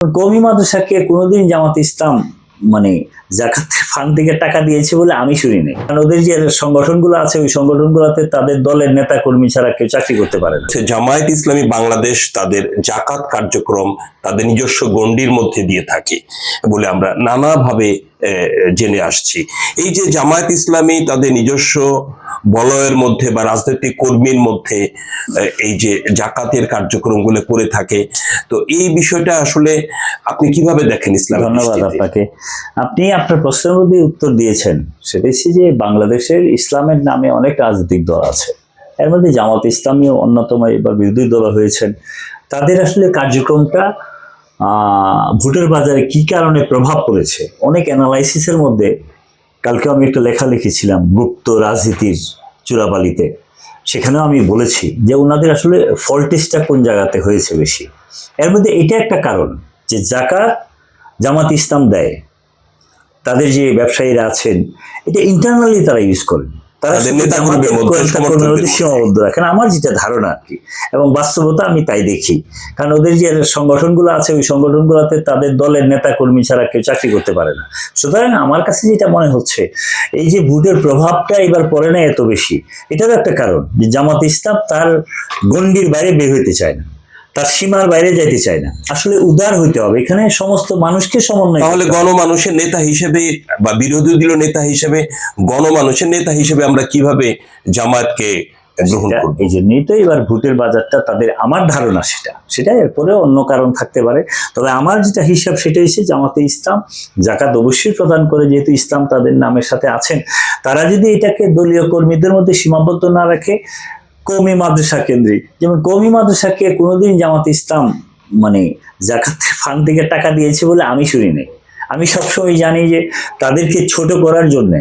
কওমি মাদ্রাসাকে কোনোদিন জামাত ইসলাম মানে জাকাতের ফান্ড থেকে টাকা দিয়েছে বলে আমি শুনি নাই। কারণ ওদের যে সংগঠনগুলো আছে ওই সংগঠনগুলোতে তাদের দলের নেতা কর্মী ছাড়া কেউ চাকরি করতে পারে না। জামায়াত ইসলামী বাংলাদেশ তাদের জাকাত কার্যক্রম তাদের নিজস্ব গণ্ডির মধ্যে দিয়ে থাকে বলে আমরা নানাভাবে জেনে আসছি। এই যে জামায়াত ইসলামী তাদের নিজস্ব বলয়ের মধ্যে বা রাজনৈতিক কর্মীর মধ্যে এই যে জাকাতের কার্যক্রমগুলো করে থাকে, তো এই বিষয়টা আসলে আপনি কিভাবে দেখেন ইসলাম? ধন্যবাদ আপনাকে। আপনি আপনার প্রশ্নের মধ্যে উত্তর দিয়েছেন। সেটা হচ্ছে যে বাংলাদেশের ইসলামের নামে অনেক রাজনৈতিক দল আছে, এর মধ্যে জামাত ইসলামীও অন্যতম, এবার বিরোধী দল হয়েছেন। তাদের আসলে কার্যক্রমটা ভোটের বাজারে কি কারণে প্রভাব পড়েছে অনেক অ্যানালাইসিসের মধ্যে। কালকে আমি একটা লেখা লিখেছিলাম গুপ্ত রাজনীতির চূড়াবালিতে, সেখানেও আমি বলেছি যে ওনাদের আসলে ফল্টেজটা কোন জায়গাতে হয়েছে বেশি। এর মধ্যে এটা একটা কারণ যে জাকাত জামাত ইসলাম দেয়, তাদের যে ব্যবসায়ীরা আছেন এটা ইন্টারনালি তারা ইউজ করেন, তারা সীমাবদ্ধ রাখেন, আমার যেটা ধারণা আর কি, এবং বাস্তবতা আমি তাই দেখি। কারণ ওদের যে সংগঠনগুলো আছে ওই সংগঠনগুলোতে তাদের দলের নেতা কর্মী ছাড়া কেউ চাকরি করতে পারে না। সুতরাং আমার কাছে যেটা মনে হচ্ছে এই যে ভোটের প্রভাবটা এবার পড়ে না এত বেশি, এটারও একটা কারণ যে জামাত ইসলাম তার গণ্ডির বাইরে বের হইতে চায় না, তার সীমার বাইরে যাইতে চায় না। আসলে উদার হইতে হবে, এখানে সমস্ত মানুষকে সমন্বয়। তাহলে গণমানুষের নেতা হিসেবে বা বিরোধী দলীয় নেতা হিসেবে, গণমানুষের নেতা হিসেবে আমরা কিভাবে জামায়াতকে গ্রহণ করব? এই জন্যই তো এবার ভোটের বাজারটা তাদের, আমার ধারণা সেটা এরপরে অন্য কারণ থাকতে পারে। তবে আমার যেটা হিসাব সেটা হচ্ছে জামাতে ইসলাম জাকাত অবশ্যই প্রদান করে, যেহেতু ইসলাম তাদের নামের সাথে আছেন। তারা যদি এটাকে দলীয় কর্মীদের মধ্যে সীমাবদ্ধ না রাখে, কওমি মাদ্রাসা কেন্দ্রিক, যেমন কওমি মাদ্রাসাকে কোনোদিন জামাত ইসলাম মানে জাকাতের ফান্ড থেকে টাকা দিয়েছে বলে আমি শুনি নাই। আমি সবসময় জানি যে তাদেরকে ছোট করার জন্য,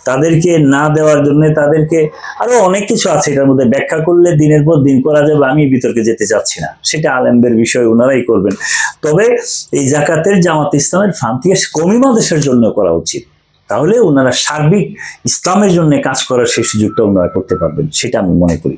তাদেরকে না দেওয়ার জন্য, তাদেরকে আরো অনেক কিছু আছে, এটার মধ্যে ব্যাখ্যা করলে দিনের পর দিন করা যাবে, আমি বিতর্কে যেতে চাচ্ছি না, সেটা আলেমদের বিষয়, ওনারাই করবেন। তবে এই জাকাতের জামাত ইসলামের ফান্ড থেকে কওমি মাদ্রাসার জন্য করা উচিত, তাহলে ওনারা সার্বিক ইসলামের জন্য কাজ করার সেই সুযোগটা ওনারা করতে পারবেন, সেটা আমি মনে করি।